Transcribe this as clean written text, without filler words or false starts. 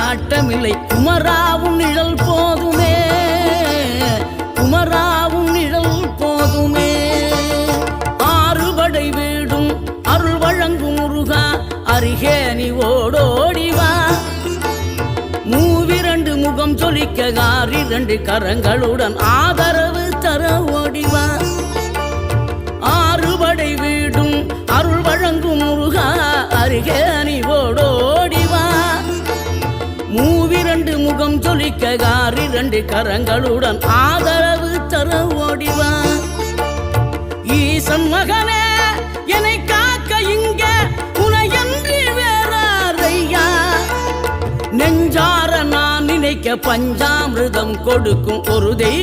நாட்டமில்லை குமராவும் நிழல் போதுமே, குமராவும் நிழல் போதுமே. ஆறுபடை வீடும் அருள் வழங்கும் முருகா அருகே நீ ஓடோடிவா. மூவிரண்டு முகம் சொலிக்க ஆறிரண்டு கரங்களுடன் ஆதரவு தர ஓடிவா. ஆறுபடை வீடும் அருள் வழங்கும் முருகா அருகே நீ ஓடோடிவா. மூவிரண்டு முகம் சொலிக்க ஆறிரண்டு கரங்களுடன் ஆதரவு தர ஓடிவா. ஈசன் மகனே என்னை காக்க இங்க உனையன்றி வேறாரையா. நெஞ்சார நான் நினைக்க பஞ்சாமிர்தம் கொடுக்கும் ஒரு தெய்வம்